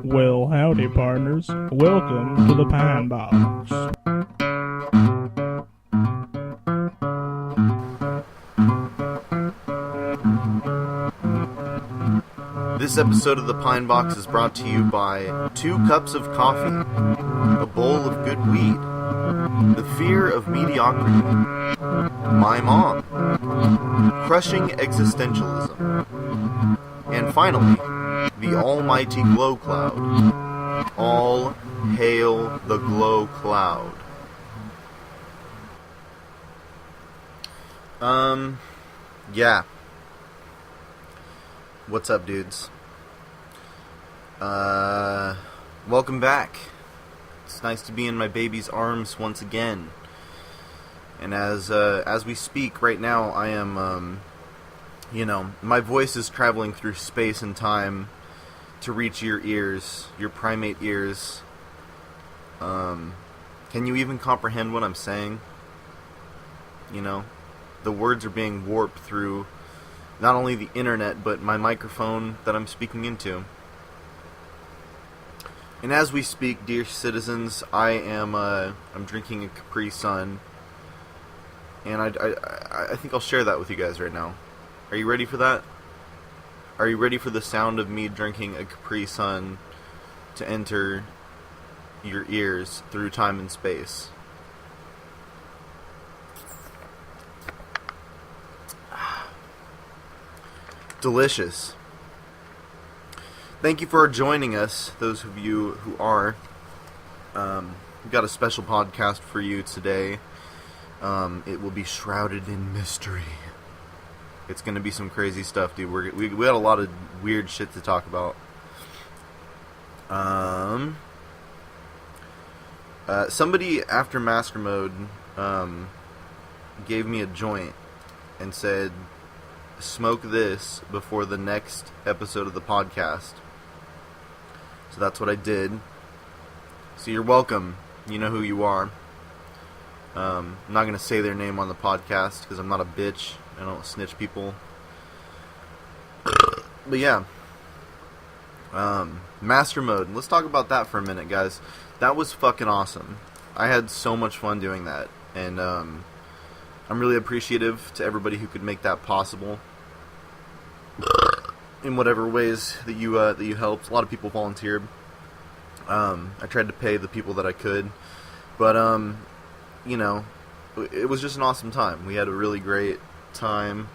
Well, howdy, partners. Welcome to the Pine Box. This episode of the Pine Box is brought to you by 2 cups of coffee, a bowl of good weed, the fear of mediocrity, my mom, crushing existentialism, and finally, the almighty glow cloud. All hail the glow cloud. Yeah. What's up, dudes? Welcome back. It's nice to be in my baby's arms once again. And as we speak right now, I am, my voice is traveling through space and time to reach your ears, your primate ears. Can you even comprehend what I'm saying? You know, the words are being warped through not only the internet, but my microphone that I'm speaking into. And as we speak, dear citizens, I'm drinking a Capri Sun, and I think I'll share that with you guys right now. Are you ready for that? Are you ready for the sound of me drinking a Capri Sun to enter your ears through time and space? Delicious. Thank you for joining us, those of you who are. We've got a special podcast for you today. It will be shrouded in mystery. It's going to be some crazy stuff, dude. We had a lot of weird shit to talk about. Somebody after Master Mode gave me a joint and said, smoke this before the next episode of the podcast. So that's what I did. So you're welcome. You know who you are. I'm not going to say their name on the podcast because I'm not a bitch. I don't snitch people. But yeah. Master Mode. Let's talk about that for a minute, guys. That was fucking awesome. I had so much fun doing that. And I'm really appreciative to everybody who could make that possible. In whatever ways that you helped. A lot of people volunteered. I tried to pay the people that I could. But, it was just an awesome time. We had a really great time.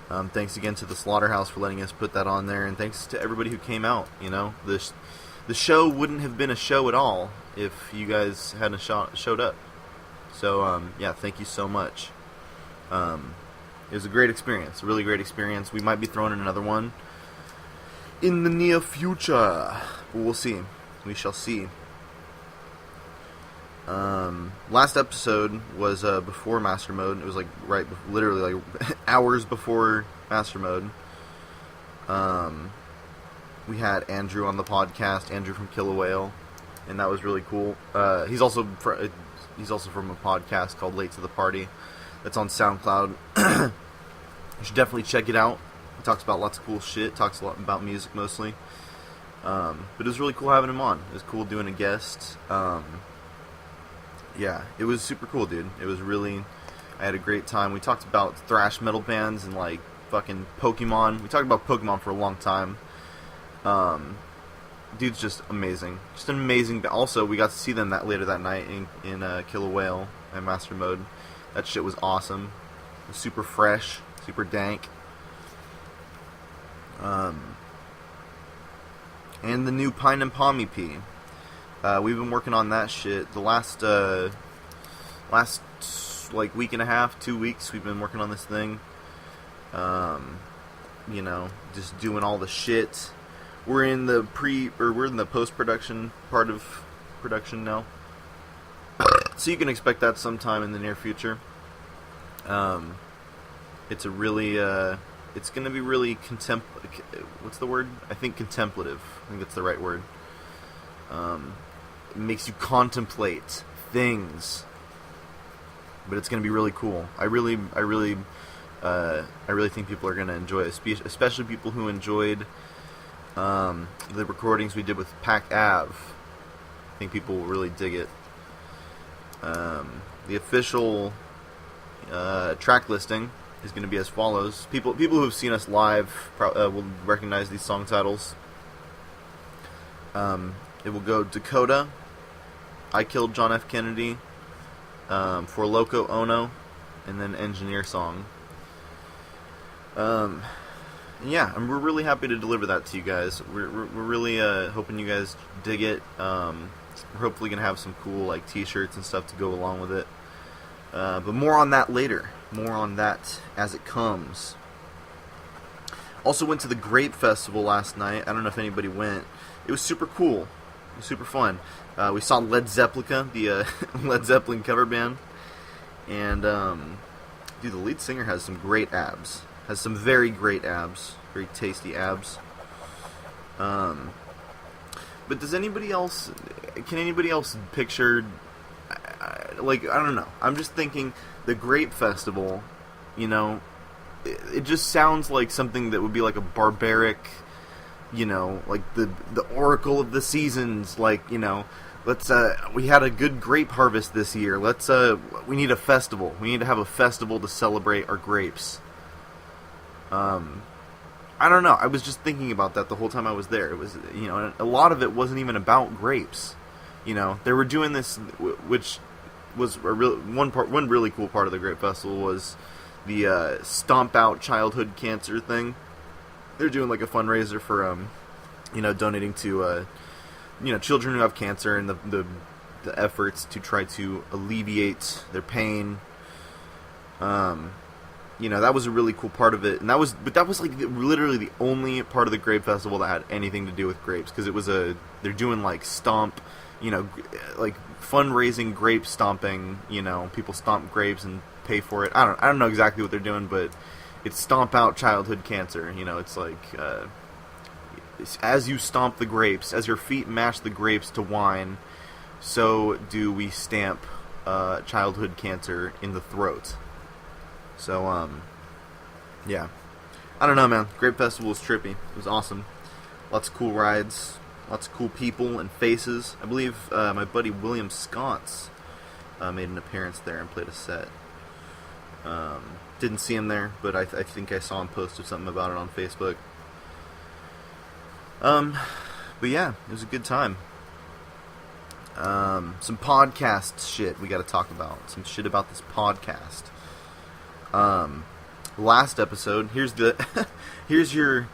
Thanks again to the Slaughterhouse for letting us put that on there. And thanks to everybody who came out, The show wouldn't have been a show at all if you guys hadn't showed up. So, thank you so much. It was a great experience, a really great experience. We might be throwing in another one in the near future. But we'll see. We shall see. Last episode was before Master Mode. It was literally hours before Master Mode. We had Andrew on the podcast, Andrew from Kill a Whale, and that was really cool. He's also from a podcast called Late to the Party that's on SoundCloud. You should definitely check it out. He talks about lots of cool shit, talks a lot about music mostly. But it was really cool having him on. It was cool doing a guest. It was super cool, dude. It was really... I had a great time. We talked about thrash metal bands and, fucking Pokemon. We talked about Pokemon for a long time. Dude's just amazing. Just an amazing... Also, we got to see them later that night in Kill a Whale and Master Mode. That shit was awesome. It was super fresh. Super dank. And the new Pine and Palm EP. We've been working on that shit. The last week and a half, 2 weeks, we've been working on this thing. Just doing all the shit. We're in the post-production part of production now. So you can expect that sometime in the near future. It's a really, it's going to be really what's the word? I think contemplative. I think that's the right word. It makes you contemplate things. But it's going to be really cool. I really think people are going to enjoy it, especially people who enjoyed The recordings we did with Pac Ave. I think people will really dig it. The official track listing is going to be as follows. People who have seen us live will recognize these song titles. It will go Dakota, I Killed John F. Kennedy, For Loco Ono, and then Engineer Song. Yeah, and we're really happy to deliver that to you guys. We're really hoping you guys dig it. We're hopefully going to have some cool like t-shirts and stuff to go along with it. But more on that later. More on that as it comes. Also went to the Grape Festival last night. I don't know if anybody went. It was super cool. It was super fun. We saw Led Zeppelica, the Led Zeppelin cover band. And, dude, the lead singer has some great abs. Has some very great abs. Very tasty abs. But does anybody else... Can anybody else picture... Like, I don't know. I'm just thinking the Grape Festival, you know, it just sounds like something that would be like a barbaric, you know, like the Oracle of the Seasons, like, you know, let's, we had a good grape harvest this year. Let's, we need a festival. We need to have a festival to celebrate our grapes. I don't know. I was just thinking about that the whole time I was there. It was, you know, a lot of it wasn't even about grapes. You know, they were doing this, which was one really cool part of the Grape Festival was the Stomp Out Childhood Cancer thing. They're doing like a fundraiser for, you know, donating to, you know, children who have cancer and the efforts to try to alleviate their pain. You know, that was a really cool part of it, and that was like literally the only part of the Grape Festival that had anything to do with grapes, because it was they're doing like stomp, you know, like fundraising grape stomping, you know, people stomp grapes and pay for it. I don't know exactly what they're doing, but it's Stomp Out Childhood Cancer. You know, it's like as you stomp the grapes, as your feet mash the grapes to wine, so do we stamp childhood cancer in the throat. So, yeah. I don't know, man. Grape Festival was trippy. It was awesome. Lots of cool rides. Lots of cool people and faces. I believe my buddy William Sconce made an appearance there and played a set. Didn't see him there, but I think I saw him post something about it on Facebook. But yeah, it was a good time. Some podcast shit we got to talk about. Some shit about this podcast. Last episode, here's your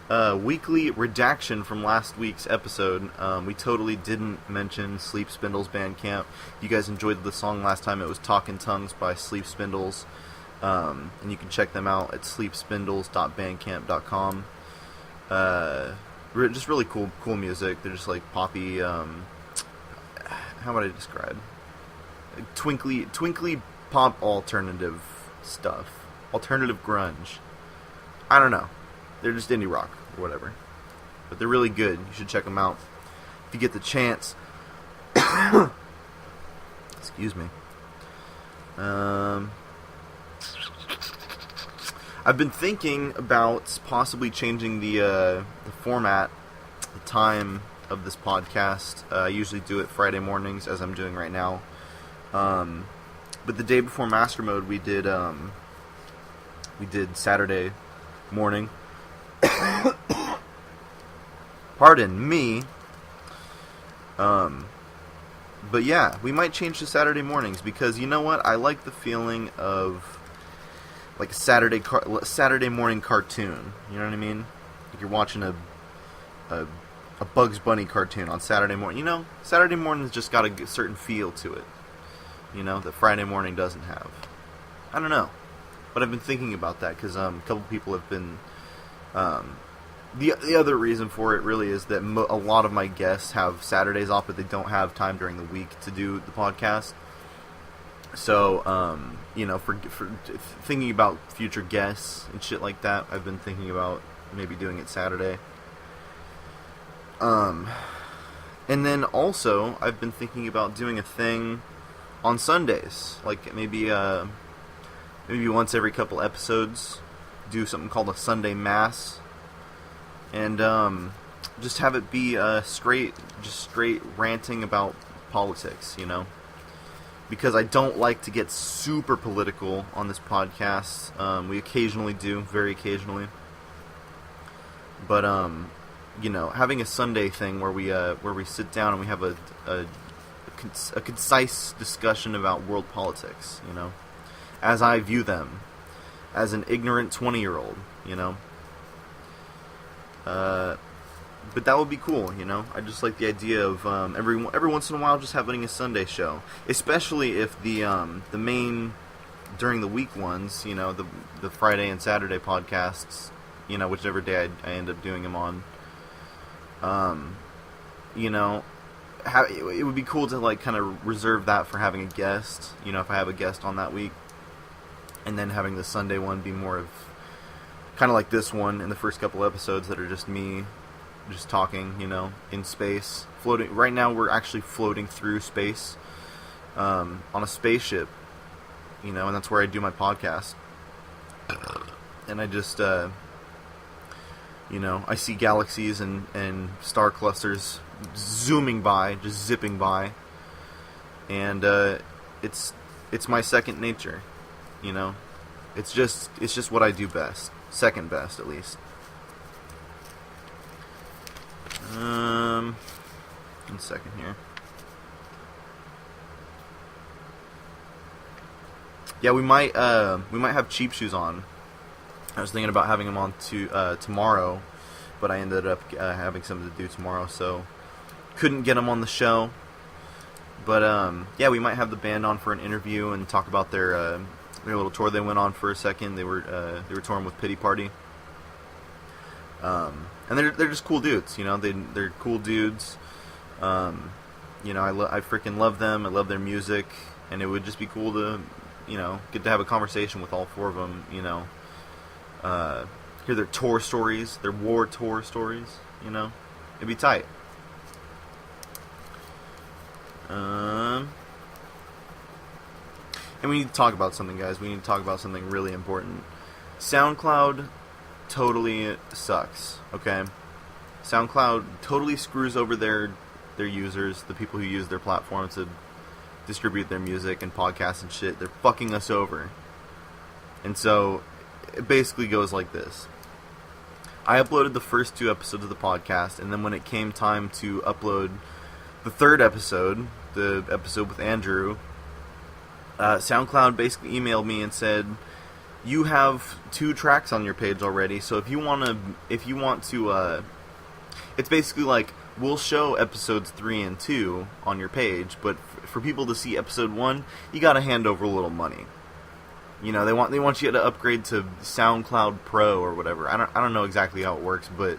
weekly redaction from last week's episode. We totally didn't mention Sleep Spindles Bandcamp. You guys enjoyed the song last time. It was Talkin' Tongues by Sleep Spindles. And you can check them out at sleepspindles.bandcamp.com. Just really cool music. They're just like poppy, how would I describe? Twinkly pop alternative stuff. Alternative grunge. I don't know. They're just indie rock or whatever. But they're really good. You should check them out if you get the chance. Excuse me. I've been thinking about possibly changing the format, the time of this podcast. I usually do it Friday mornings, as I'm doing right now. But the day before Master Mode, we did Saturday morning. Pardon me. But yeah, we might change to Saturday mornings, because you know what? I like the feeling of like a Saturday morning cartoon. You know what I mean? Like you're watching a Bugs Bunny cartoon on Saturday morning. You know, Saturday morning's just got a certain feel to it. You know, that Friday morning doesn't have. I don't know. But I've been thinking about that because a couple people have been... The other reason for it really is that a lot of my guests have Saturdays off, but they don't have time during the week to do the podcast. So, you know, for thinking about future guests and shit like that, I've been thinking about maybe doing it Saturday. And then also, I've been thinking about doing a thing on Sundays, like maybe once every couple episodes, do something called a Sunday Mass. And just have it be straight ranting about politics, because I don't like to get super political on this podcast. We occasionally do, very occasionally, but having a Sunday thing where we sit down and we have a concise discussion about world politics, as I view them, as an ignorant 20-year-old, but that would be cool, I just like the idea of every once in a while just having a Sunday show, especially if the main during the week ones, the Friday and Saturday podcasts, whichever day I end up doing them on, it would be cool to like kind of reserve that for having a guest, if I have a guest on that week, and then having the Sunday one be more of kind of like this one in the first couple episodes that are just me just talking, in space, floating. Right now we're actually floating through space on a spaceship, and that's where I do my podcast, and I just I see galaxies and star clusters zooming by, just zipping by, and it's my second nature, it's just what I do best, second best at least. One second here. Yeah, we might have Cheap Shoes on. I was thinking about having him on tomorrow, but I ended up having something to do tomorrow, so couldn't get him on the show. But yeah, we might have the band on for an interview and talk about their little tour they went on for a second. They were touring with Pity Party, and they're just cool dudes. They're cool dudes. I freaking love them. I love their music, and it would just be cool to get to have a conversation with all four of them. Hear their tour stories, their war tour stories. It'd be tight. And we need to talk about something, guys. We need to talk about something really important. SoundCloud totally sucks, okay? SoundCloud totally screws over their users, the people who use their platform to distribute their music and podcasts and shit. They're fucking us over. And so, it basically goes like this. I uploaded the first 2 episodes of the podcast, and then when it came time to upload the 3rd episode, the episode with Andrew, SoundCloud basically emailed me and said, you have 2 tracks on your page already, so if you want to, it's basically like, we'll show episodes 3 and 2 on your page, but for people to see episode 1, you gotta hand over a little money. They want you to upgrade to SoundCloud Pro or whatever. I don't know exactly how it works, but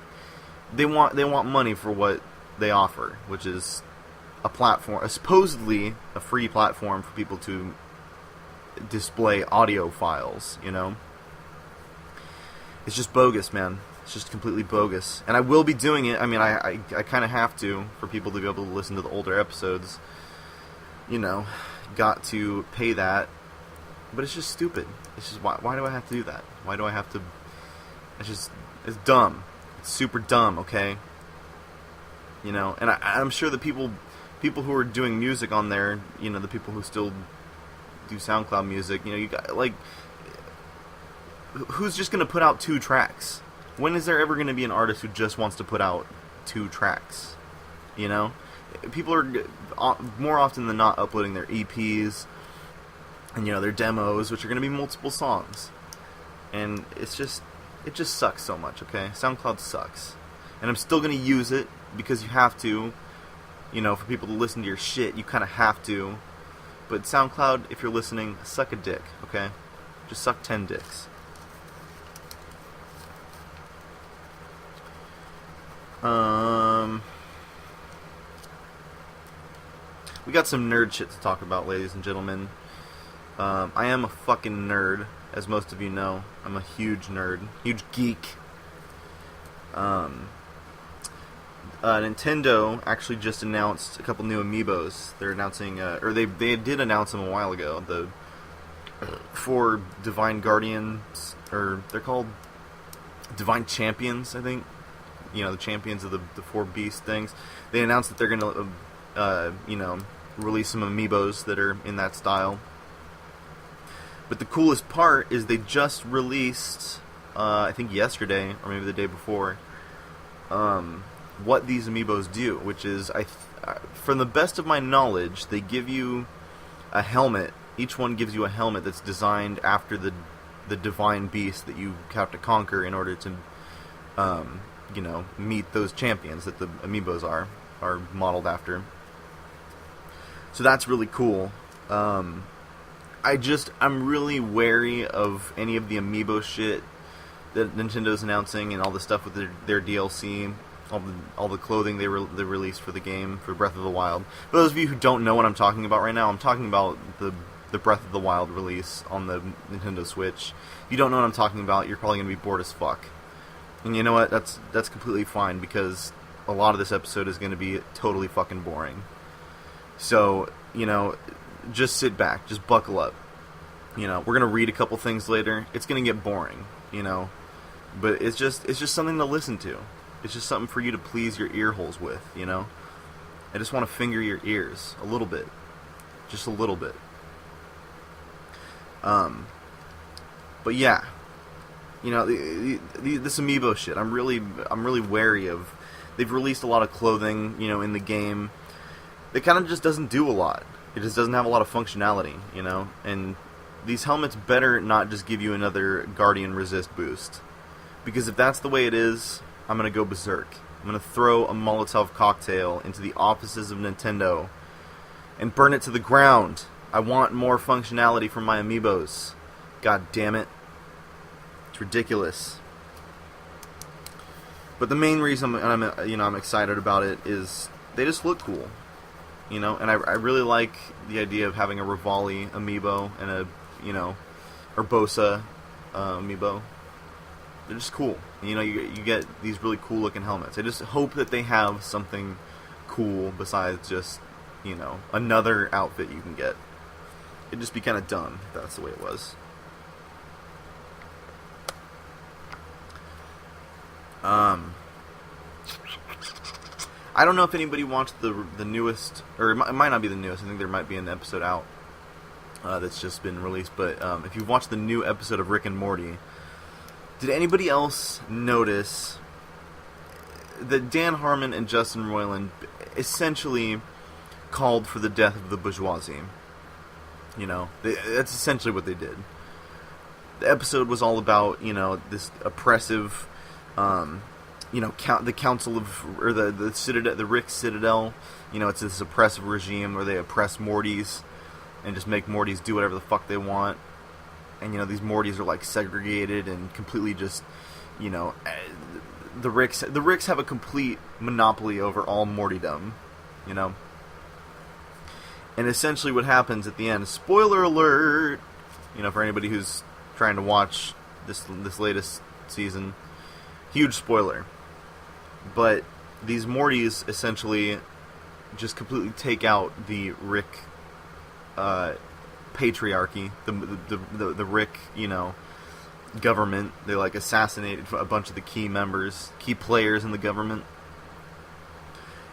they want money for what they offer, which is a platform, supposedly a free platform for people to display audio files. It's just bogus, man. It's just completely bogus. And I will be doing it. I mean, I kind of have to, for people to be able to listen to the older episodes. Got to pay that. But it's just stupid. It's just, why do I have to do that? Why do I have to... It's dumb. It's super dumb, okay? And I'm sure the people who are doing music on there, the people who still do SoundCloud music, you got, like... Who's just going to put out 2 tracks? When is there ever going to be an artist who just wants to put out 2 tracks? People are more often than not uploading their EPs and their demos, which are going to be multiple songs, and it just sucks so much. Okay, SoundCloud sucks, and I'm still going to use it because you have to. For people to listen to your shit, you kind of have to. But SoundCloud, if you're listening, suck a dick. Okay, just suck 10 dicks. We got some nerd shit to talk about, ladies and gentlemen. I am a fucking nerd, as most of you know. I'm a huge nerd, huge geek. Nintendo actually just announced a couple new amiibos. They're announcing, or they did announce them a while ago. The 4 Divine Guardians, or they're called Divine Champions, I think. the champions of the four beast things. They announced that they're going to, release some amiibos that are in that style. But the coolest part is they just released, I think yesterday, or maybe the day before, what these amiibos do, which is, from the best of my knowledge, they give you a helmet. Each one gives you a helmet that's designed after the divine beast that you have to conquer in order to, meet those champions that the amiibos are modeled after. So that's really cool. I'm really wary of any of the amiibo shit that Nintendo's announcing and all the stuff with their DLC, all the clothing they released for the game, for Breath of the Wild. For those of you who don't know what I'm talking about right now, I'm talking about the Breath of the Wild release on the Nintendo Switch. If you don't know what I'm talking about, you're probably going to be bored as fuck. And you know what? That's completely fine, because a lot of this episode is going to be totally fucking boring. So, just sit back, just buckle up. We're going to read a couple things later. It's going to get boring, but it's just something to listen to. It's just something for you to please your ear holes with, I just want to finger your ears a little bit. Just a little bit. But yeah, this amiibo shit, I'm really wary of. They've released a lot of clothing, in the game. It kind of just doesn't do a lot. It just doesn't have a lot of functionality, and these helmets better not just give you another Guardian Resist boost. Because if that's the way it is, I'm going to go berserk. I'm going to throw a Molotov cocktail into the offices of Nintendo and burn it to the ground. I want more functionality from my amiibos. God damn it. It's ridiculous. But the main reason I'm excited about it is they just look cool. And I really like the idea of having a Revali amiibo and a, Urbosa amiibo. They're just cool. You get these really cool looking helmets. I just hope that they have something cool besides just, another outfit you can get. It'd just be kind of dumb if that's the way it was. I don't know if anybody watched the newest, or it might not be the newest. I think there might be an episode out that's just been released. But if you've watched the new episode of Rick and Morty, did anybody else notice that Dan Harmon and Justin Roiland essentially called for the death of the bourgeoisie? That's essentially what they did. The episode was all about, this oppressive, the council of, or the Citadel, the Rick Citadel. It's this oppressive regime where they oppress Mortys and just make Mortys do whatever the fuck they want. And, these Mortys are, segregated and completely just, the Ricks have a complete monopoly over all Mortydom, And essentially what happens at the end, spoiler alert, for anybody who's trying to watch this latest season, huge spoiler. But these Mortys essentially just completely take out the Rick patriarchy, the Rick, government. They assassinate a bunch of the key players in the government.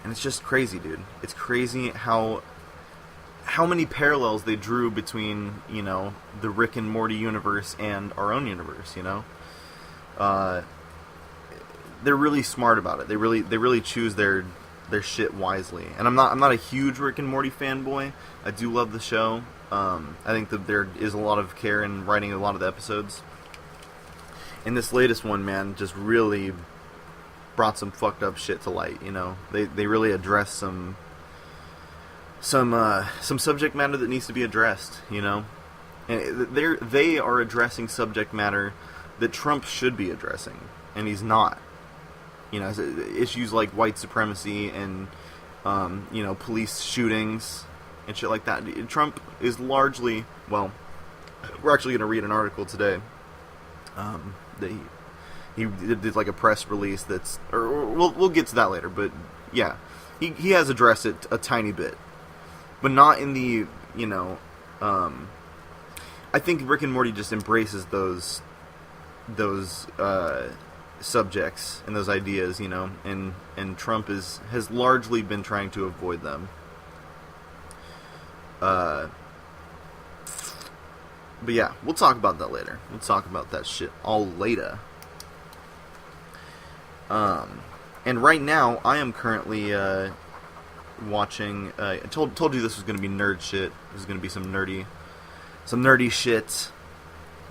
And it's just crazy, dude. It's crazy how many parallels they drew between, the Rick and Morty universe and our own universe, They're really smart about it. They really choose their shit wisely. And I'm not a huge Rick and Morty fanboy. I do love the show. I think that there is a lot of care in writing a lot of the episodes. And this latest one, man, just really brought some fucked up shit to light, They really address some subject matter that needs to be addressed, And they are addressing subject matter that Trump should be addressing, and he's not. Issues like white supremacy and police shootings and shit like that. Trump is largely, well, we're actually going to read an article today that he did a press release that's, or we'll get to that later, but yeah, he has addressed it a tiny bit, but not in the, I think Rick and Morty just embraces those subjects and those ideas, and Trump has largely been trying to avoid them. But yeah, we'll talk about that later. We'll talk about that shit all later. And right now, I am currently watching. I told you this was going to be nerd shit. This is going to be some nerdy shit.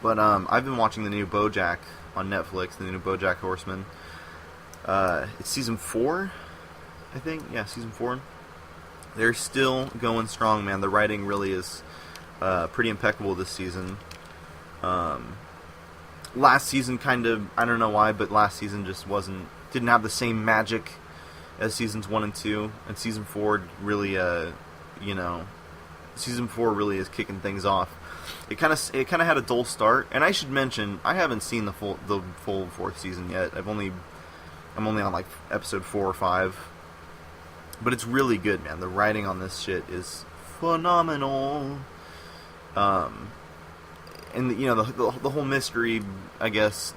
But I've been watching the new BoJack on Netflix, the new BoJack Horseman. It's season 4, I think. Yeah, season 4. They're still going strong, man. The writing really is pretty impeccable this season. Last season kind of, I don't know why, but last season just didn't have the same magic as seasons 1 and 2. And season 4 really, season 4 really is kicking things off. It kind of had a dull start, and I should mention I haven't seen the full 4th season yet. I'm only on like episode 4 or 5, but it's really good, man. The writing on this shit is phenomenal. And the whole mystery, I guess,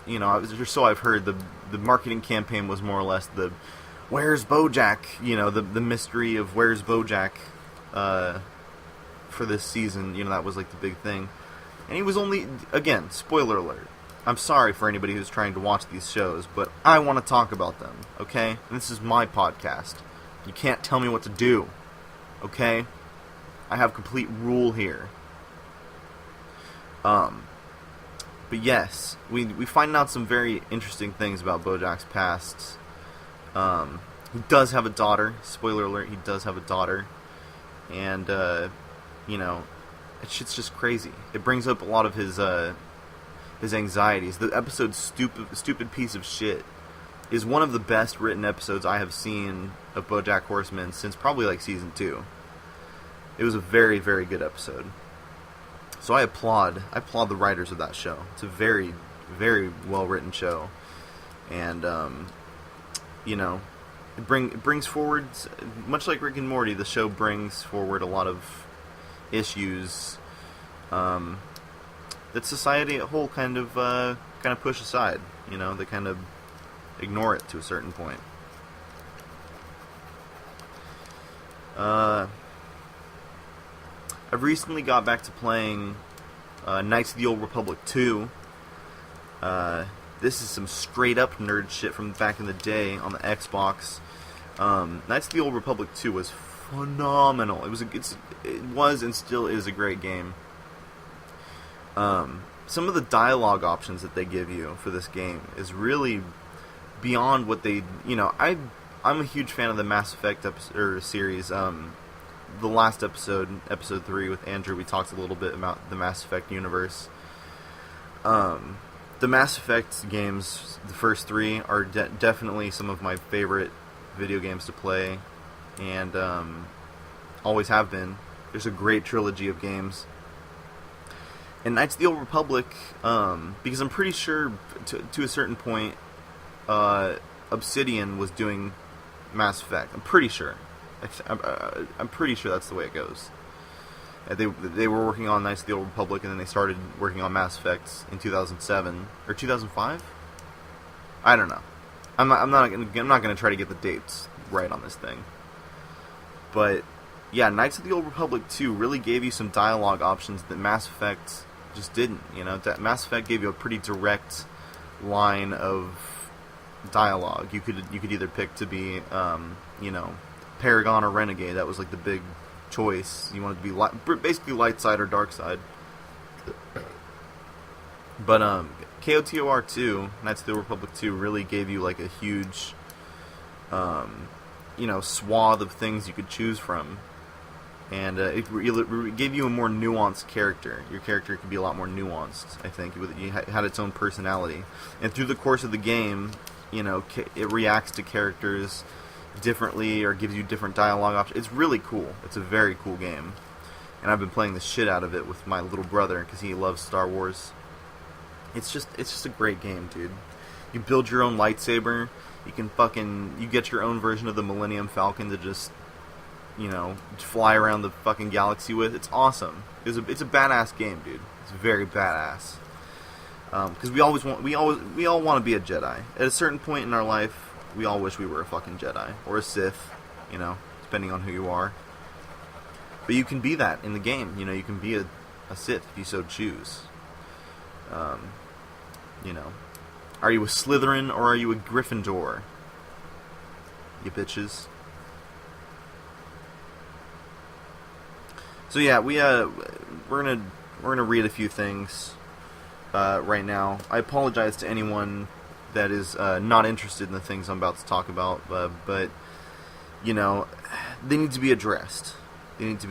so I've heard the marketing campaign was more or less the where's BoJack, the mystery of where's BoJack, for this season, that was like the big thing. And he was only, again, spoiler alert, I'm sorry for anybody who's trying to watch these shows, but I want to talk about them, okay? And this is my podcast. You can't tell me what to do, okay? I have complete rule here. But yes, we find out some very interesting things about BoJack's past. He does have a daughter. Spoiler alert, he does have a daughter. And, shit's just crazy. It brings up a lot of his anxieties. The episode Stupid Piece of Shit is one of the best written episodes I have seen of BoJack Horseman since probably like season 2. It was a very, very good episode. So I applaud the writers of that show. It's a very, very well written show, and it brings forward, much like Rick and Morty. The show brings forward a lot of issues that society at whole kind of push aside. They kind of ignore it to a certain point. I've recently got back to playing Knights of the Old Republic 2. This is some straight up nerd shit from back in the day on the Xbox. Knights of the Old Republic 2 was phenomenal. It was and still is a great game. Some of the dialogue options that they give you for this game is really beyond what they... I'm a huge fan of the Mass Effect series. The last episode, episode 3 with Andrew, we talked a little bit about the Mass Effect universe. The Mass Effect games, the first 3, are definitely some of my favorite video games to play, and always have been. There's a great trilogy of games. And Knights of the Old Republic, because I'm pretty sure, to a certain point, Obsidian was doing Mass Effect. I'm pretty sure. I'm pretty sure that's the way it goes. They were working on Knights of the Old Republic, and then they started working on Mass Effect in 2007 or 2005. I don't know. I'm not gonna try to get the dates right on this thing. But yeah, Knights of the Old Republic 2 really gave you some dialogue options that Mass Effect just didn't. Mass Effect gave you a pretty direct line of dialogue. You could either pick to be Paragon or Renegade. That was like the big choice. You wanted to be basically light side or dark side. But KOTOR 2, Knights of the Old Republic 2, really gave you like a huge swath of things you could choose from, and it gave you a more nuanced character. Your character could be a lot more nuanced, I think. It had its own personality, and through the course of the game, it reacts to characters differently or gives you different dialogue options. It's really cool. It's a very cool game, and I've been playing the shit out of it with my little brother because he loves Star Wars. It's just a great game, dude. You build your own lightsaber. You get your own version of the Millennium Falcon to just fly around the fucking galaxy with. It's awesome. It's a badass game, dude. It's very badass. Because we all want to be a Jedi. At a certain point in our life, we all wish we were a fucking Jedi or a Sith, depending on who you are. But you can be that in the game. You can be a Sith if you so choose. Are you a Slytherin or are you a Gryffindor? You bitches. So yeah, we're gonna read a few things right now. I apologize to anyone that is not interested in the things I'm about to talk about, but they need to be addressed. This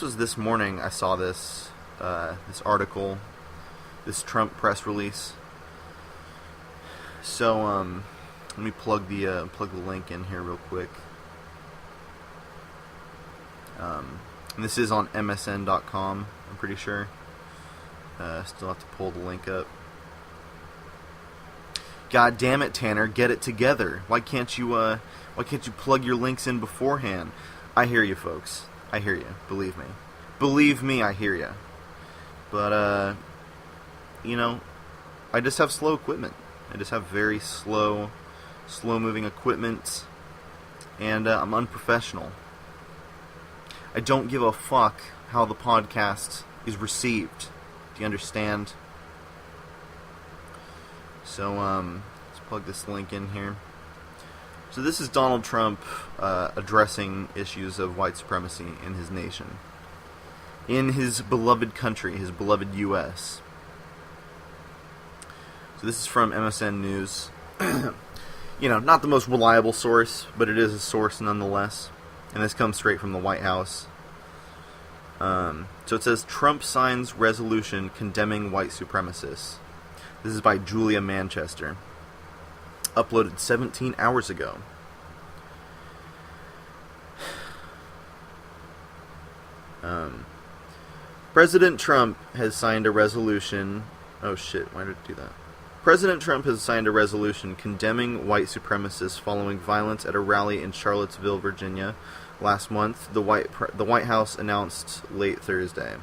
was this morning. I saw this article, this Trump press release. So let me plug the link in here real quick. And this is on MSN.com, I'm pretty sure. Still have to pull the link up. God damn it, Tanner, get it together. Why can't you plug your links in beforehand? I hear you, folks. I hear you. Believe me. Believe me, I hear you. But, I just have slow equipment. I just have very slow-moving equipment. And I'm unprofessional. I don't give a fuck how the podcast is received. Do you understand? So, let's plug this link in here. So this is Donald Trump addressing issues of white supremacy in his nation. In his beloved country, his beloved U.S. So this is from MSN News. Not the most reliable source, but it is a source nonetheless. And this comes straight from the White House. So it says, Trump signs resolution condemning white supremacists. This is by Julia Manchester. Uploaded 17 hours ago. President Trump has signed a resolution... Oh shit, why did it do that? President Trump has signed a resolution condemning white supremacists following violence at a rally in Charlottesville, Virginia. Last month, the White House announced late Thursday.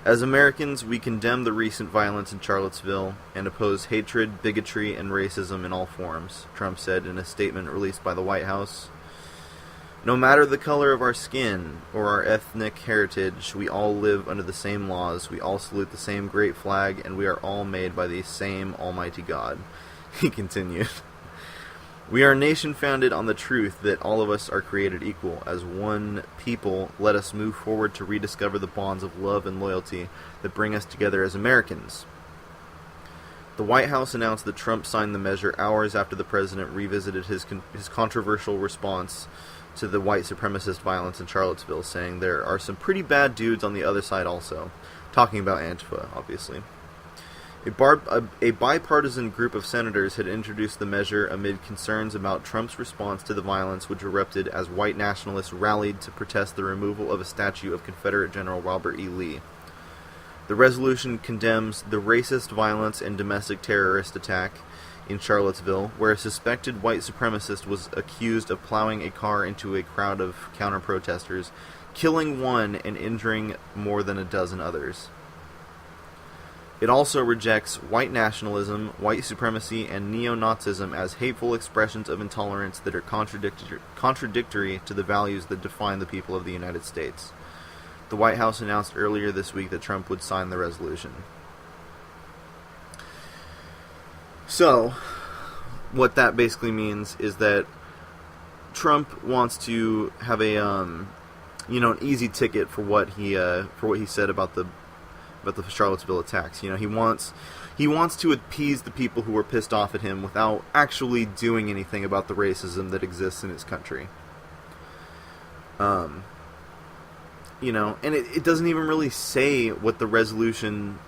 As Americans, we condemn the recent violence in Charlottesville and oppose hatred, bigotry, and racism in all forms, Trump said in a statement released by the White House. No matter the color of our skin or our ethnic heritage, we all live under the same laws, we all salute the same great flag, and we are all made by the same almighty God. He continued. We are a nation founded on the truth that all of us are created equal. As one people, let us move forward to rediscover the bonds of love and loyalty that bring us together as Americans. The White House announced that Trump signed the measure hours after the president revisited his controversial response to the white supremacist violence in Charlottesville, saying there are some pretty bad dudes on the other side also. Talking about Antifa, obviously. A bipartisan group of senators had introduced the measure amid concerns about Trump's response to the violence, which erupted as white nationalists rallied to protest the removal of a statue of Confederate General Robert E. Lee. The resolution condemns the racist violence and domestic terrorist attack in Charlottesville, where a suspected white supremacist was accused of plowing a car into a crowd of counter-protesters, killing one and injuring more than a dozen others. It also rejects white nationalism, white supremacy, and neo-Nazism as hateful expressions of intolerance that are contradictory to the values that define the people of the United States. The White House announced earlier this week that Trump would sign the resolution. So, what that basically means is that Trump wants to have an easy ticket for what he said about the Charlottesville attacks. He wants to appease the people who are pissed off at him without actually doing anything about the racism that exists in his country. And it doesn't even really say what the resolution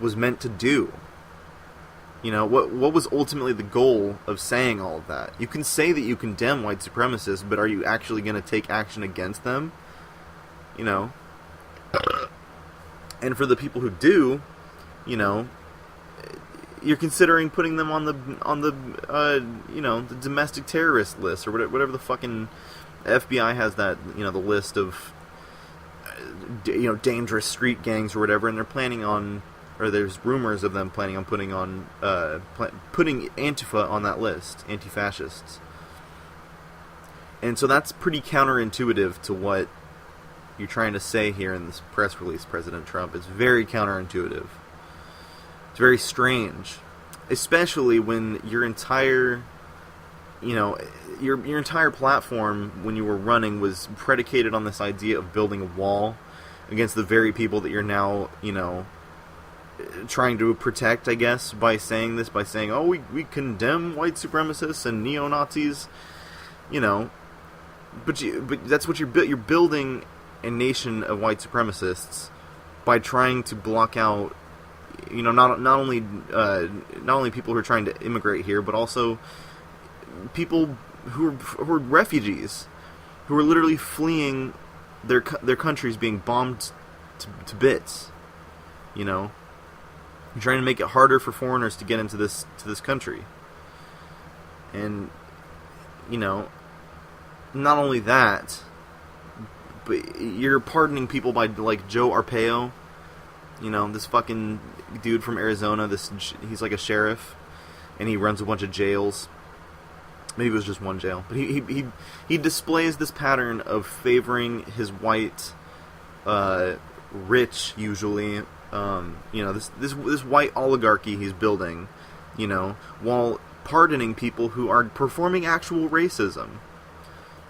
was meant to do. What was ultimately the goal of saying all of that? You can say that you condemn white supremacists, but are you actually going to take action against them? And for the people who do, you're considering putting them on the domestic terrorist list or whatever the fucking FBI has that, the list of dangerous street gangs or whatever, and they're planning on, or there's rumors of them planning on putting Antifa on that list, anti-fascists. And so that's pretty counterintuitive to what you're trying to say here in this press release, President Trump. It's very counterintuitive. It's very strange, especially when your entire your entire platform when you were running was predicated on this idea of building a wall against the very people that you're now, trying to protect, I guess, by saying, oh, we condemn white supremacists and neo-Nazis, but that's what you're building, a nation of white supremacists, by trying to block out, not only people who are trying to immigrate here, but also people who are refugees, who are literally fleeing their countries being bombed to bits. You're trying to make it harder for foreigners to get into this country, and not only that, but you're pardoning people by, like, Joe Arpaio, this fucking dude from Arizona. He's like a sheriff, and he runs a bunch of jails. Maybe it was just one jail, but he displays this pattern of favoring his white, rich, usually, this white oligarchy he's building, while pardoning people who are performing actual racism.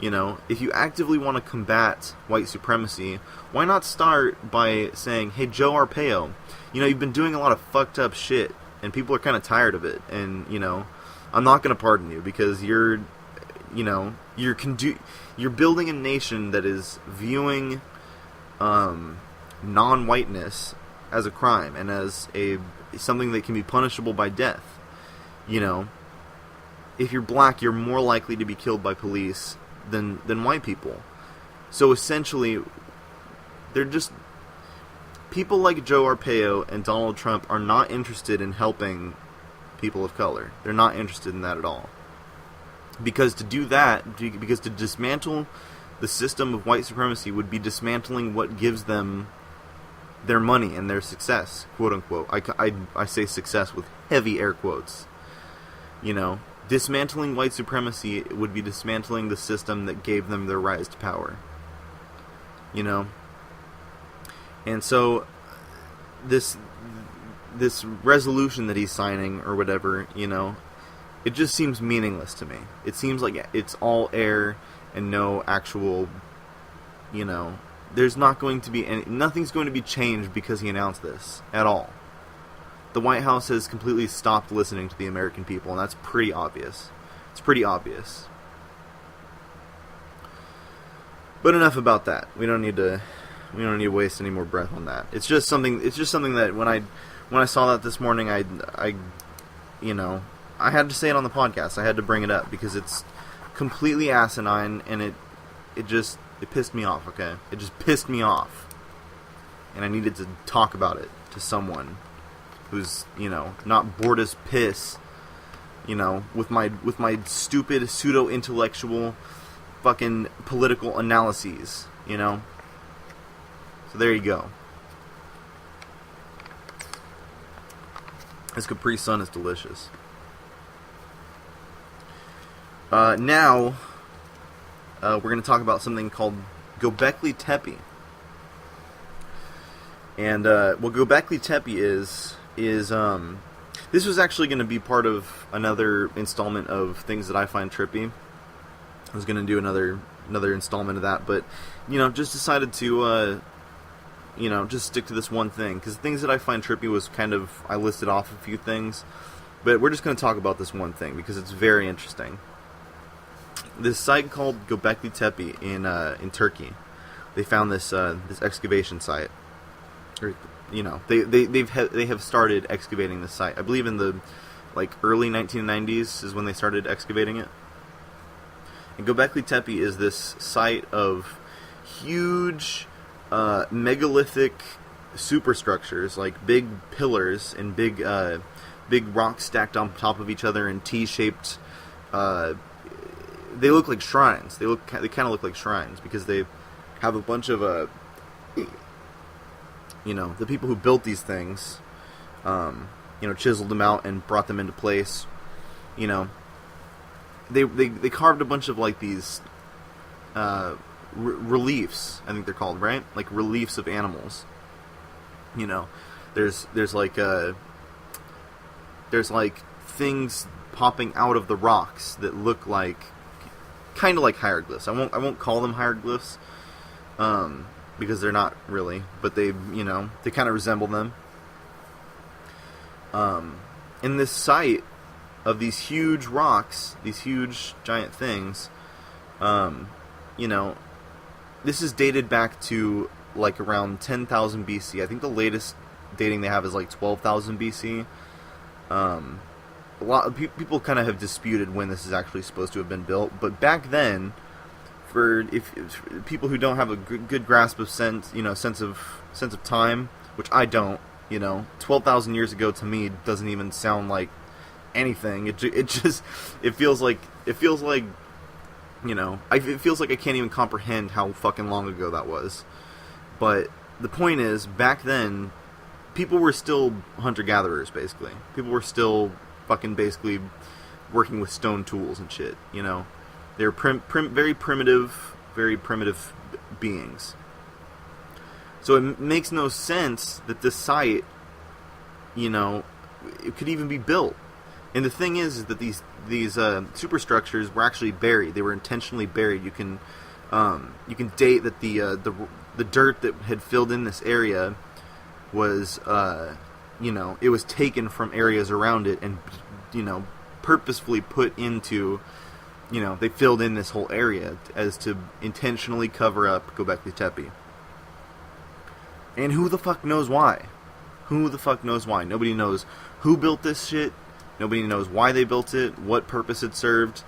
If you actively want to combat white supremacy, why not start by saying, hey, Joe Arpaio, you've been doing a lot of fucked up shit, and people are kind of tired of it, and, I'm not going to pardon you because you're building a nation that is viewing non-whiteness as a crime and as something that can be punishable by death. If you're black, you're more likely to be killed by police than white people. So essentially, they're just people like Joe Arpaio and Donald Trump are not interested in helping people of color. They're not interested in that at all. Because to dismantle the system of white supremacy would be dismantling what gives them their money and their success, quote unquote. I say success with heavy air quotes. Dismantling white supremacy would be dismantling the system that gave them their rise to power. And so this resolution that he's signing or whatever, it just seems meaningless to me. It seems like it's all air and no actual, there's not going to be nothing's going to be changed because he announced this at all. The White House has completely stopped listening to the American people, and that's pretty obvious. It's pretty obvious. But enough about that. We don't need to waste any more breath on that. It's just something that when I saw that this morning, I had to say it on the podcast. I had to bring it up because it's completely asinine, and it pissed me off, okay? It just pissed me off. And I needed to talk about it to someone who's, not bored as piss, with my stupid pseudo-intellectual fucking political analyses, So there you go. This Capri Sun is delicious. Now, we're going to talk about something called Göbekli Tepe. And what Göbekli Tepe is this was actually going to be part of another installment of things that I find trippy. I was going to do another installment of that, but just decided to just stick to this one thing, because things that I find trippy was I listed off a few things, but we're just going to talk about this one thing because it's very interesting. This site called Göbekli Tepe in Turkey, they found this excavation site. Or, they have started excavating this site. I believe in the early 1990s is when they started excavating it. And Göbekli Tepe is this site of huge megalithic superstructures, like big pillars and big rocks stacked on top of each other in T-shaped. They look like shrines. They kind of look like shrines because they have a bunch of the people who built these things, chiseled them out and brought them into place. They carved a bunch of like these reliefs. I think they're called, right? Like reliefs of animals. There's like things popping out of the rocks that look like kind of like hieroglyphs. I won't call them hieroglyphs because they're not really, but they kind of resemble them. In this site of these huge rocks, these huge giant things, this is dated back to like around 10,000 BC. I think the latest dating they have is like 12,000 BC. A lot of people kind of have disputed when this is actually supposed to have been built, but back then, for people who don't have a good grasp of sense of time, which I don't, 12,000 years ago to me doesn't even sound like anything. It feels like I can't even comprehend how fucking long ago that was. But the point is, back then, people were still hunter-gatherers, basically. People were still fucking basically working with stone tools and shit, They were very primitive beings. So it makes no sense that this site, it could even be built. And the thing is that these superstructures were actually buried. They were intentionally buried. You can date that the dirt that had filled in this area was it was taken from areas around it and purposefully put into, they filled in this whole area as to intentionally cover up Göbekli Tepe. And who the fuck knows why? Nobody knows who built this shit. Nobody knows why they built it, what purpose it served.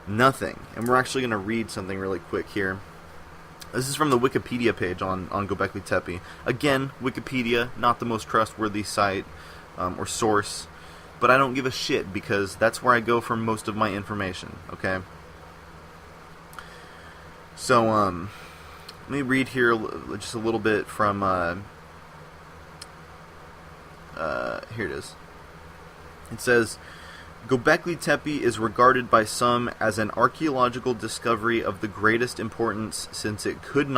Nothing. And we're actually going to read something really quick here. This is from the Wikipedia page on Göbekli Tepe. Again, Wikipedia, not the most trustworthy site or source, but I don't give a shit because that's where I go for most of my information, okay? So, let me read here just a little bit from, here it is. It says, Göbekli Tepe is regarded by some as an archaeological discovery of the greatest importance since it could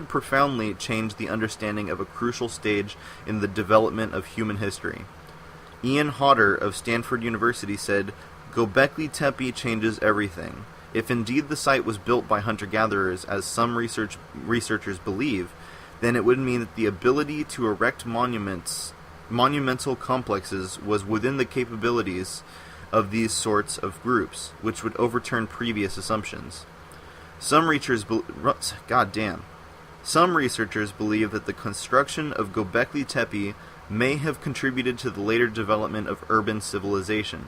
profoundly change the understanding of a crucial stage in the development of human history. Ian Hodder of Stanford University said, Göbekli Tepe changes everything. If indeed the site was built by hunter-gatherers, as some researchers believe, then it would mean that the ability to erect monumental complexes was within the capabilities of these sorts of groups, which would overturn previous assumptions. Some researchers believe that the construction of Göbekli Tepe may have contributed to the later development of urban civilization.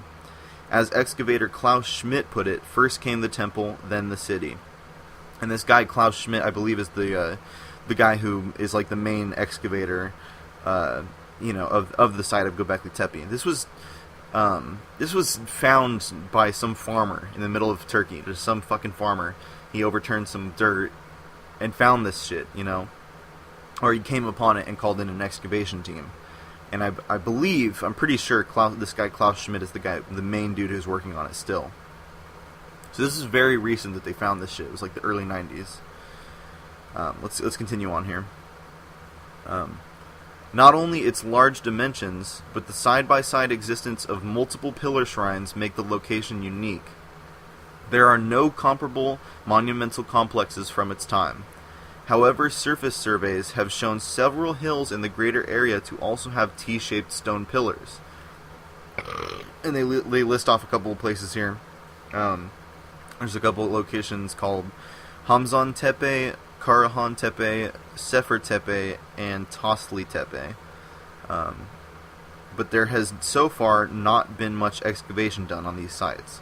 As excavator Klaus Schmidt put it, first came the temple, then the city. And this guy, Klaus Schmidt, I believe is the guy who is like the main excavator of the site of Göbekli Tepe. This was found by some farmer in the middle of Turkey. Just some fucking farmer. He overturned some dirt and found this shit, or he came upon it and called in an excavation team. And I'm pretty sure this guy Klaus Schmidt is the main dude who's working on it still. So this is very recent that they found this shit. It was like the early 90s. Let's continue on here. Not only its large dimensions, but the side-by-side existence of multiple pillar shrines make the location unique. There are no comparable monumental complexes from its time. However, surface surveys have shown several hills in the greater area to also have T-shaped stone pillars. And they list off a couple of places here. There's a couple of locations called Hamzan Tepe, Karahan Tepe, Sefer Tepe, and Tosli Tepe. But there has so far not been much excavation done on these sites.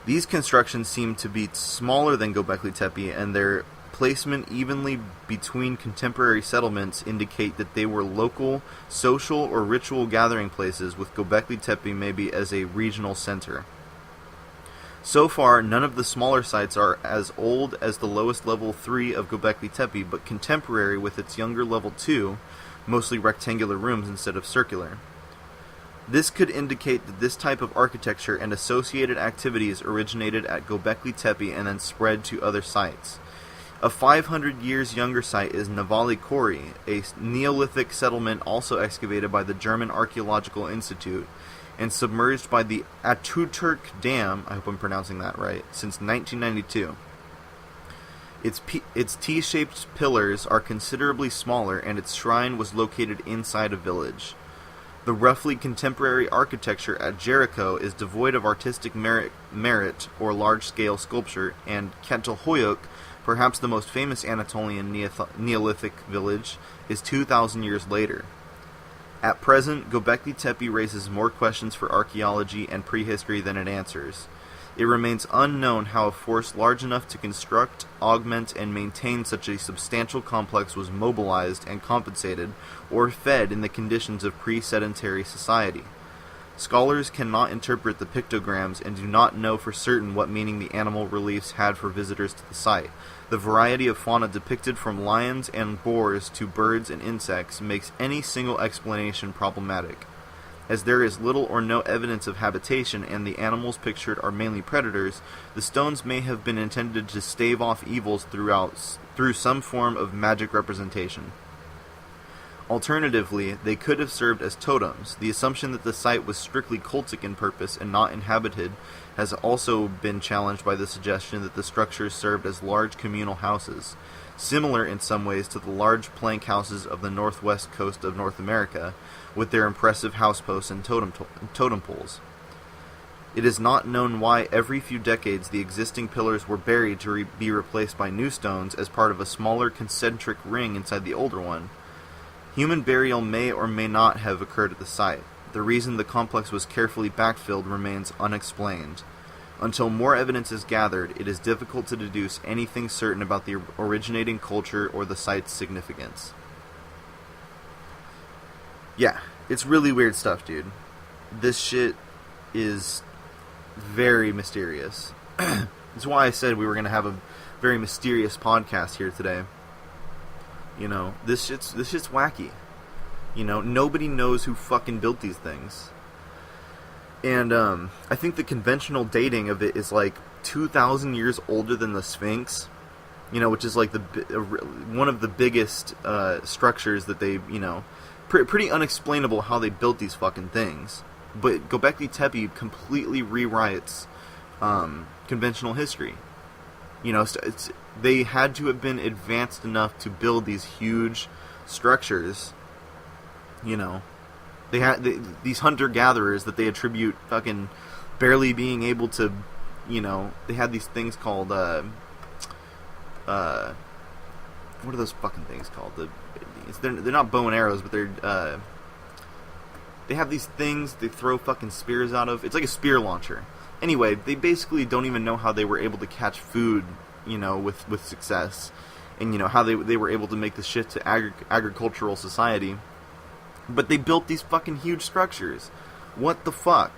These constructions seem to be smaller than Göbekli Tepe, and their placement evenly between contemporary settlements indicate that they were local, social, or ritual gathering places, with Göbekli Tepe maybe as a regional center. So far, none of the smaller sites are as old as the lowest level 3 of Göbekli Tepe, but contemporary with its younger level 2, mostly rectangular rooms instead of circular. This could indicate that this type of architecture and associated activities originated at Göbekli Tepe and then spread to other sites. A 500 years younger site is Navali Kori, a Neolithic settlement also excavated by the German Archaeological Institute and submerged by the Ataturk Dam, I hope I'm pronouncing that right, since 1992. Its T-shaped pillars are considerably smaller, and its shrine was located inside a village. The roughly contemporary architecture at Jericho is devoid of artistic merit or large-scale sculpture, and Çatalhöyük, perhaps the most famous Anatolian Neolithic village, is 2,000 years later. At present, Göbekli Tepe raises more questions for archaeology and prehistory than it answers. It remains unknown how a force large enough to construct, augment, and maintain such a substantial complex was mobilized and compensated or fed in the conditions of pre-sedentary society. Scholars cannot interpret the pictograms and do not know for certain what meaning the animal reliefs had for visitors to the site. The variety of fauna depicted, from lions and boars to birds and insects, makes any single explanation problematic. As there is little or no evidence of habitation and the animals pictured are mainly predators, the stones may have been intended to stave off evils through some form of magic representation. Alternatively, they could have served as totems. The assumption that the site was strictly cultic in purpose and not inhabited has also been challenged by the suggestion that the structures served as large communal houses, similar in some ways to the large plank houses of the northwest coast of North America, with their impressive house posts and totem poles. It is not known why every few decades the existing pillars were buried to be replaced by new stones as part of a smaller concentric ring inside the older one. Human burial may or may not have occurred at the site. The reason the complex was carefully backfilled remains unexplained. Until more evidence is gathered, it is difficult to deduce anything certain about the originating culture or the site's significance. Yeah, it's really weird stuff, dude. This shit is very mysterious. That's why I said we were going to have a very mysterious podcast here today. You know, this shit's wacky. You know, nobody knows who fucking built these things. And I think the conventional dating of it is like 2,000 years older than the Sphinx. You know, which is like one of the biggest structures that they, you know, pretty unexplainable how they built these fucking things. But Göbekli Tepe completely rewrites conventional history. You know, they had to have been advanced enough to build these huge structures. You know, they had these hunter-gatherers that they attribute fucking barely being able to, you know, they had these things called, what are those fucking things called? They're not bow and arrows, but they have these things they throw fucking spears out of. It's like a spear launcher. Anyway, they basically don't even know how they were able to catch food, you know, with success. And, you know, how they were able to make the shift to agricultural society. But they built these fucking huge structures. What the fuck?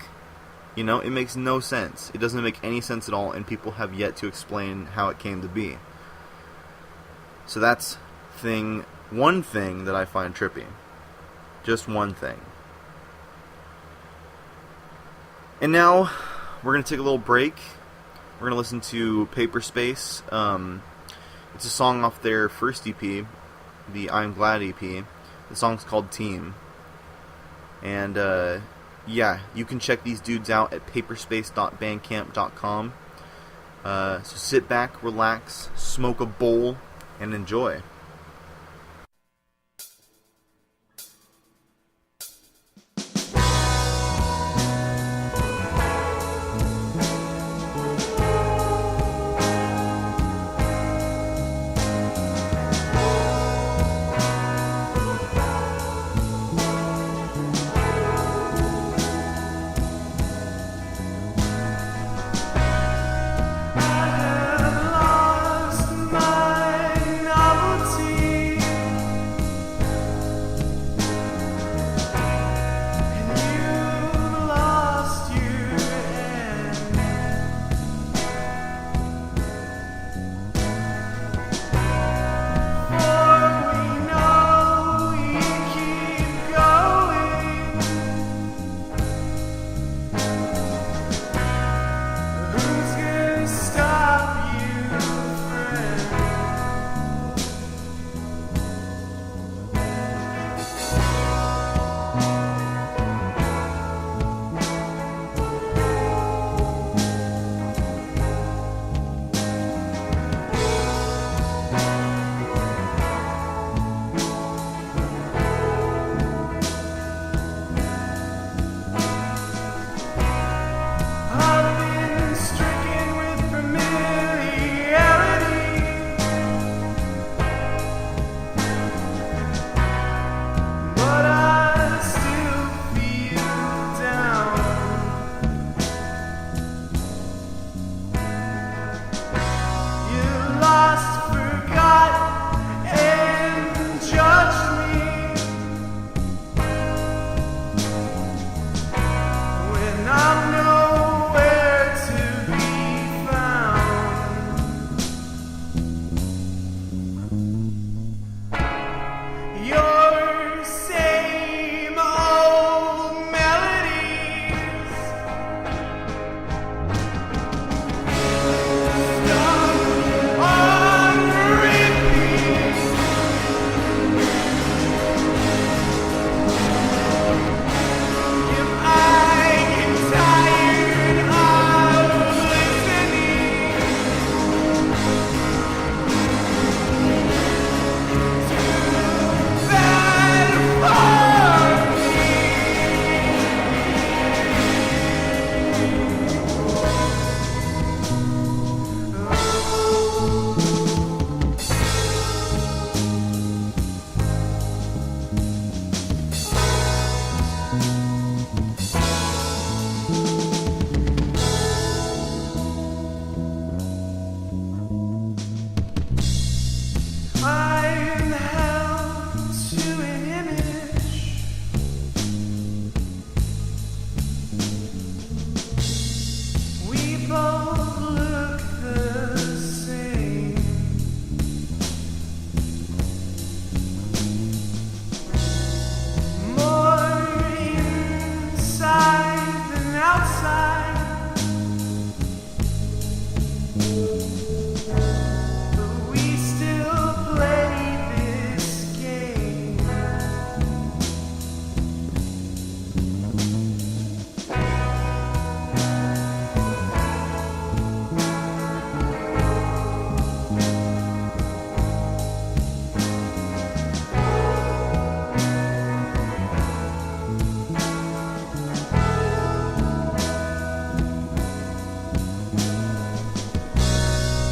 You know, it makes no sense. It doesn't make any sense at all, and people have yet to explain how it came to be. So that's one thing that I find trippy. Just one thing. And now, we're going to take a little break. We're going to listen to Paper Space. It's a song off their first EP, the I'm Glad EP. The song's called Team. And, yeah, you can check these dudes out at paperspace.bandcamp.com. So sit back, relax, smoke a bowl, and enjoy. Lost my novelty. outside, but we still play this game.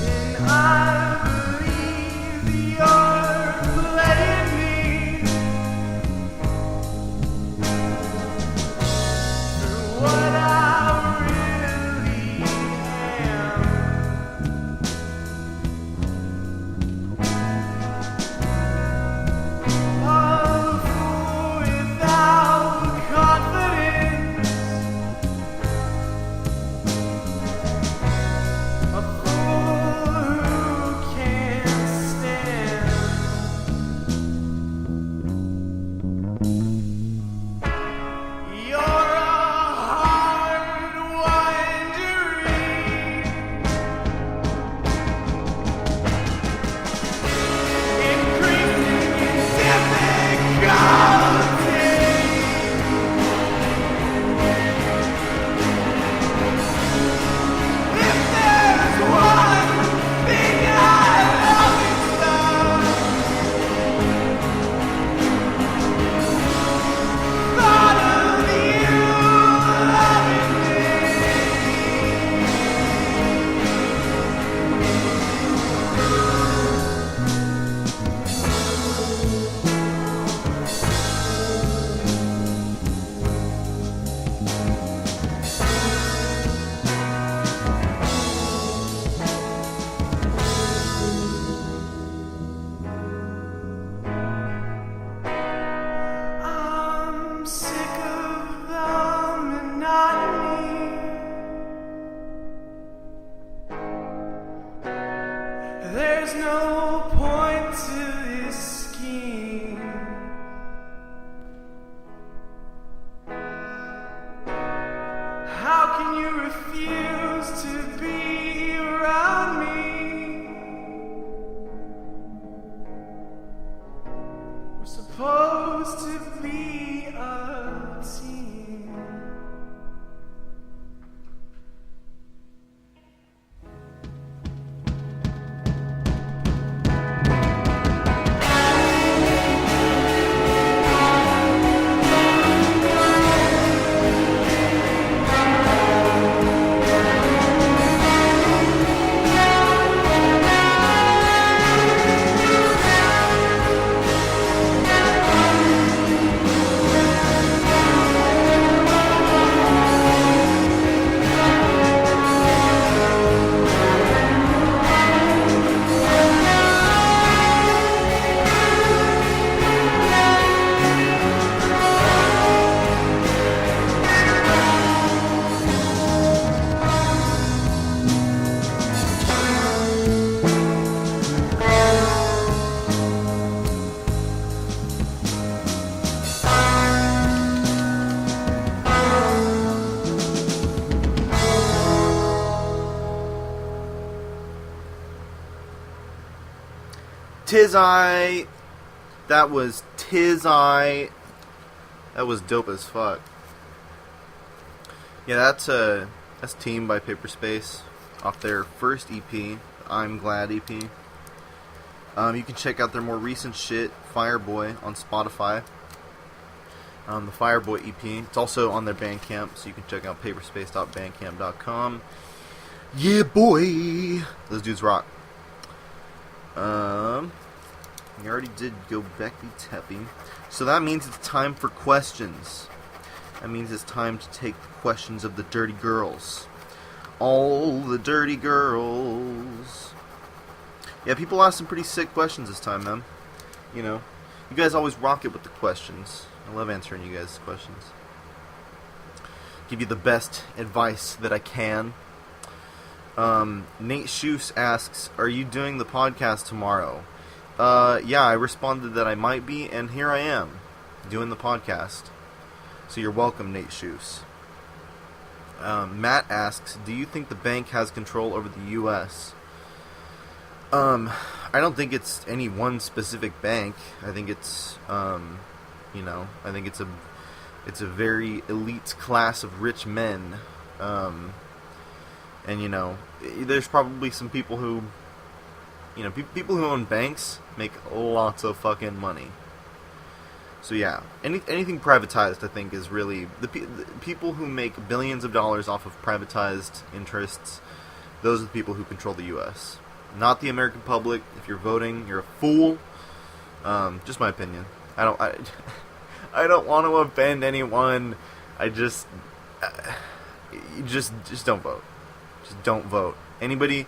And I believe you're playing me for what I really am. A fool without confidence, a fool who can't stand. You're a hard one to read, increasing in difficulty. If there's one thing I love, it's the thought of you loving me. I'm sick of the monotony. There's no point to this scheme. How can you refuse to be around me? We're supposed to be a team. Tis I. That was Tis I. That was dope as fuck. Yeah, that's Team by Paperspace off their first EP, I'm Glad EP. You can check out their more recent shit, Fireboy, on Spotify. The Fireboy EP. It's also on their Bandcamp, so you can check out paperspace.bandcamp.com. Yeah, boy! Those dudes rock. We already did Göbekli Tepe. So that means it's time for questions. That means it's time to take the questions of the dirty girls. All the dirty girls. Yeah, people asked some pretty sick questions this time, man. You know, you guys always rock it with the questions. I love answering you guys' questions. Give you the best advice that I can. Nate Shoes asks, are you doing the podcast tomorrow? Yeah, I responded that I might be, and here I am, doing the podcast. So you're welcome, Nate Shoes. Matt asks, do you think the bank has control over the U.S.? I don't think it's any one specific bank. I think it's, I think it's a very elite class of rich men. And, there's probably some people who, people who own banks make lots of fucking money. So yeah, anything privatized, I think, is really the people who make billions of dollars off of privatized interests. Those are the people who control the U.S., not the American public. If you're voting, you're a fool. Just my opinion. I don't want to offend anyone. Just don't vote. Just don't vote. Anybody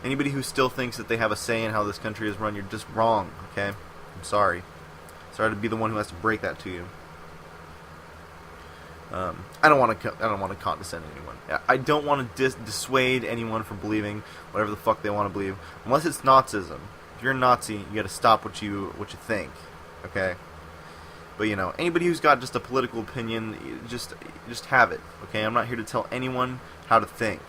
who still thinks that they have a say in how this country is run, you're just wrong. Okay, I'm sorry. Sorry to be the one who has to break that to you. I don't want to condescend anyone. I don't want to dissuade anyone from believing whatever the fuck they want to believe, unless it's Nazism. If you're a Nazi, you got to stop what you think. Okay. But anybody who's got just a political opinion, just have it. Okay. I'm not here to tell anyone how to think.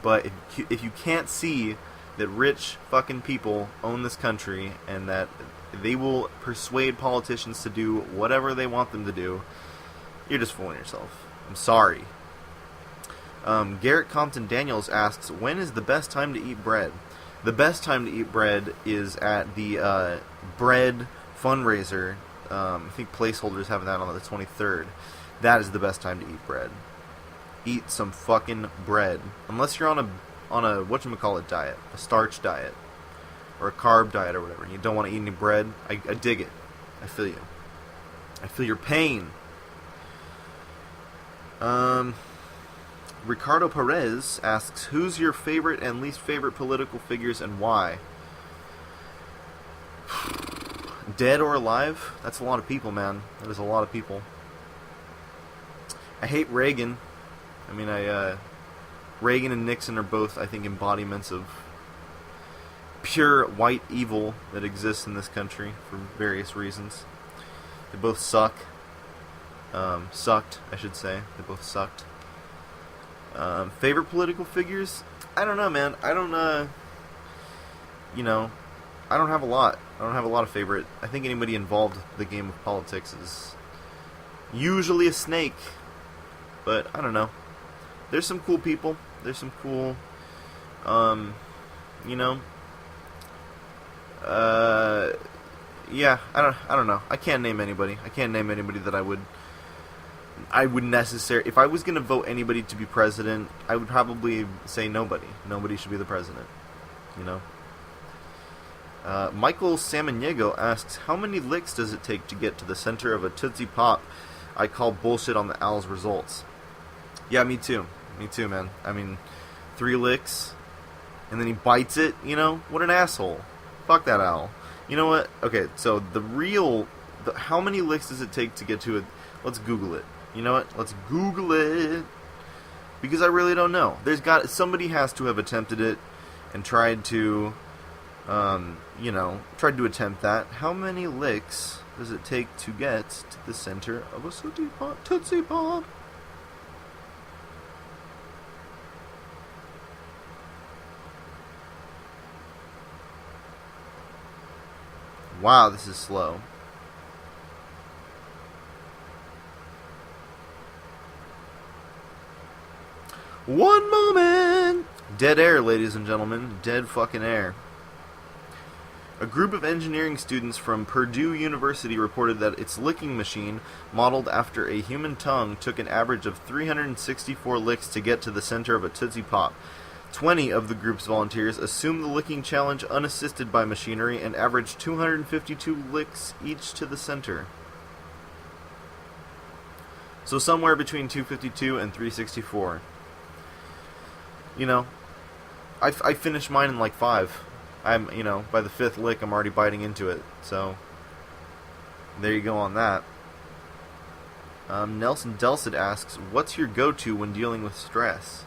But if you can't see that rich fucking people own this country and that they will persuade politicians to do whatever they want them to do, you're just fooling yourself. I'm sorry. Garrett Compton Daniels asks, when is the best time to eat bread? The best time to eat bread is at the bread fundraiser. I think placeholders having that on the 23rd. That is the best time to eat bread. Eat some fucking bread. Unless you're on a whatchamacallit diet, a starch diet, or a carb diet or whatever, and you don't want to eat any bread. I dig it. I feel you. I feel your pain. Ricardo Perez asks, who's your favorite and least favorite political figures and why? Dead or alive? That's a lot of people, man. That is a lot of people. I hate Reagan. I mean, Reagan and Nixon are both, I think, embodiments of pure white evil that exists in this country for various reasons. They both suck. Sucked, I should say. They both sucked. Favorite political figures? I don't know, man. I don't have a lot. I don't have a lot of favorite. I think anybody involved with the game of politics is usually a snake. But, I don't know. There's some cool people. There's some cool, yeah, I don't know. I can't name anybody. I can't name anybody that I would necessarily, if I was going to vote anybody to be president, I would probably say nobody. Nobody should be the president, Michael Samaniego asks, how many licks does it take to get to the center of a Tootsie Pop? I call bullshit on the owl's results. Yeah, me too. Me too, man. I mean, 3 licks, and then he bites it, What an asshole. Fuck that owl. You know what? Okay, so how many licks does it take to get to it? Let's Google it. You know what? Let's Google it. Because I really don't know. Somebody has to have attempted it and tried to attempt that. How many licks does it take to get to the center of a Tootsie Pop? Wow, this is slow. One moment! Dead air, ladies and gentlemen. Dead fucking air. A group of engineering students from Purdue University reported that its licking machine, modeled after a human tongue, took an average of 364 licks to get to the center of a Tootsie Pop. 20 of the group's volunteers assumed the licking challenge unassisted by machinery and averaged 252 licks each to the center. So somewhere between 252 and 364. I finished mine in like 5. I'm, by the 5th lick, I'm already biting into it. So, there you go on that. Nelson Delcid asks, what's your go-to when dealing with stress?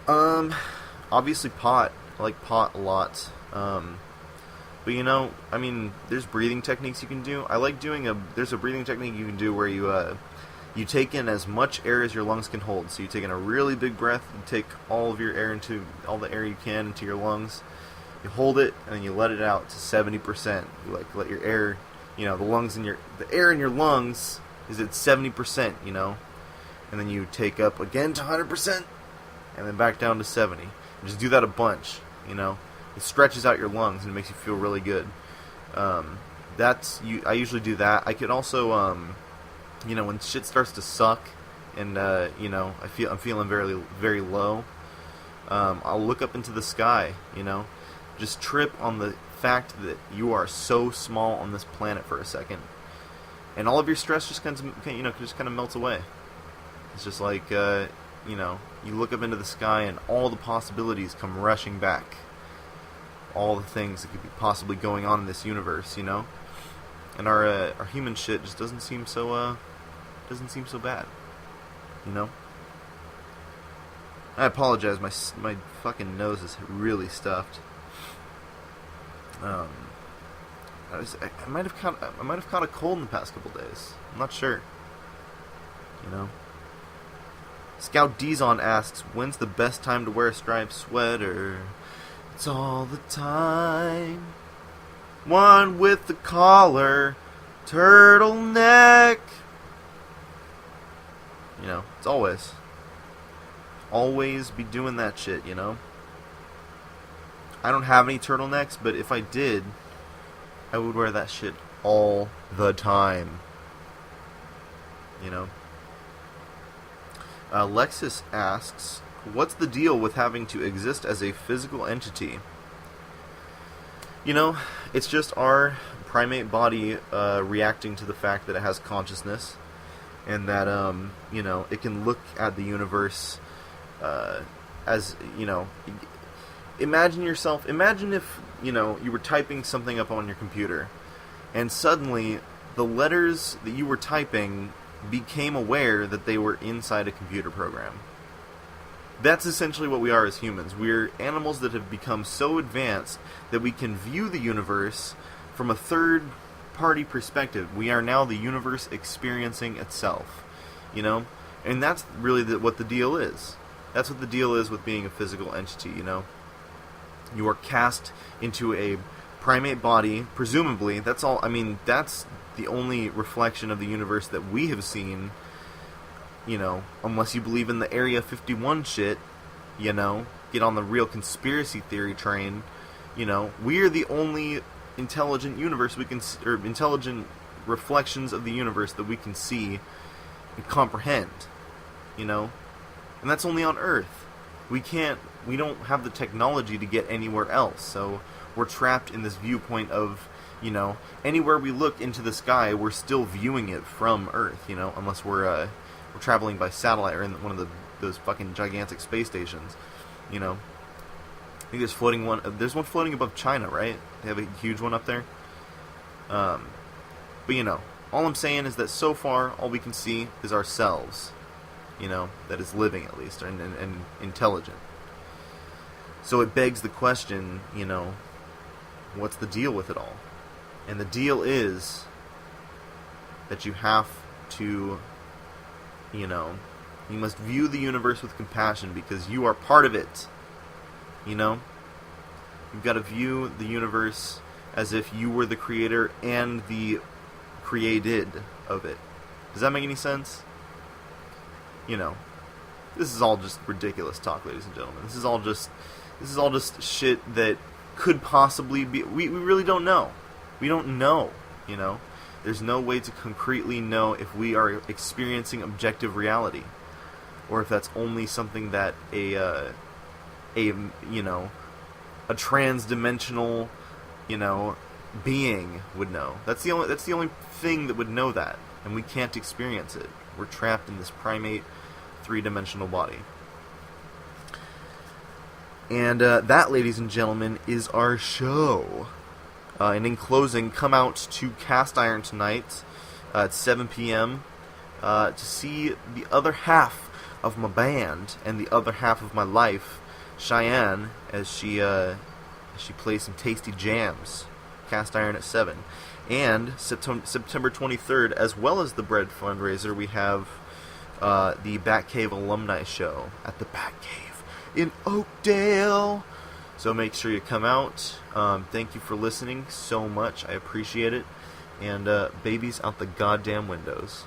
Obviously pot. I like pot a lot. But there's breathing techniques you can do. I like there's a breathing technique you can do where you You take in as much air as your lungs can hold. So you take in a really big breath, you take all of your air into, all the air you can into your lungs, you hold it, and then you let it out to 70%. You let your air, the air in your lungs is at 70%, and then you take up again to 100%, and then back down to 70. And just do that a bunch, It stretches out your lungs and it makes you feel really good. I usually do that. I could also, when shit starts to suck, and I'm feeling very, very low, I'll look up into the sky, just trip on the fact that you are so small on this planet for a second, and all of your stress just kind of melts away. It's just like, you look up into the sky and all the possibilities come rushing back. All the things that could be possibly going on in this universe, and our human shit just doesn't seem so bad, I apologize, my fucking nose is really stuffed. I might have caught a cold in the past couple days. I'm not sure. Scout Dizon asks, when's the best time to wear a striped sweater? It's all the time. One with the collar, turtleneck. It's always be doing that shit, I don't have any turtlenecks, but if I did, I would wear that shit all the time. Lexus asks, what's the deal with having to exist as a physical entity? It's just our primate body reacting to the fact that it has consciousness, and that, it can look at the universe as, imagine if, you were typing something up on your computer, and suddenly the letters that you were typing became aware that they were inside a computer program. That's essentially what we are as humans. We're animals that have become so advanced that we can view the universe from a third-party perspective. We are now the universe experiencing itself, And that's really what the deal is. That's what the deal is with being a physical entity, You are cast into a primate body, presumably. That's all. That's the only reflection of the universe that we have seen, unless you believe in the Area 51 shit, get on the real conspiracy theory train, we are the only intelligent universe or intelligent reflections of the universe that we can see and comprehend, and that's only on Earth. We don't have the technology to get anywhere else, so we're trapped in this viewpoint of, anywhere we look into the sky, we're still viewing it from Earth, unless we're traveling by satellite or in one of those fucking gigantic space stations, I think there's one floating above China, right? They have a huge one up there. But all I'm saying is that so far, all we can see is ourselves, that is living at least, and intelligent. So it begs the question, what's the deal with it all? And the deal is that you have to, you must view the universe with compassion because you are part of it. You've got to view the universe as if you were the creator and the created of it. Does that make any sense? This is all just ridiculous talk, ladies and gentlemen. This is all just shit that could possibly be. We really don't know. We don't know. There's no way to concretely know if we are experiencing objective reality, or if that's only something that a trans-dimensional, being would know. That's the only thing that would know that, and we can't experience it. We're trapped in this primate, three-dimensional body. And that, ladies and gentlemen, is our show. And in closing, come out to Cast Iron tonight at 7 p.m. To see the other half of my band and the other half of my life, Cheyenne, as she plays some tasty jams. Cast Iron at 7. And September 23rd, as well as the bread fundraiser, we have the Batcave Alumni Show at the Batcave in Oakdale. So make sure you come out. Thank you for listening so much. I appreciate it. And babies out the goddamn windows.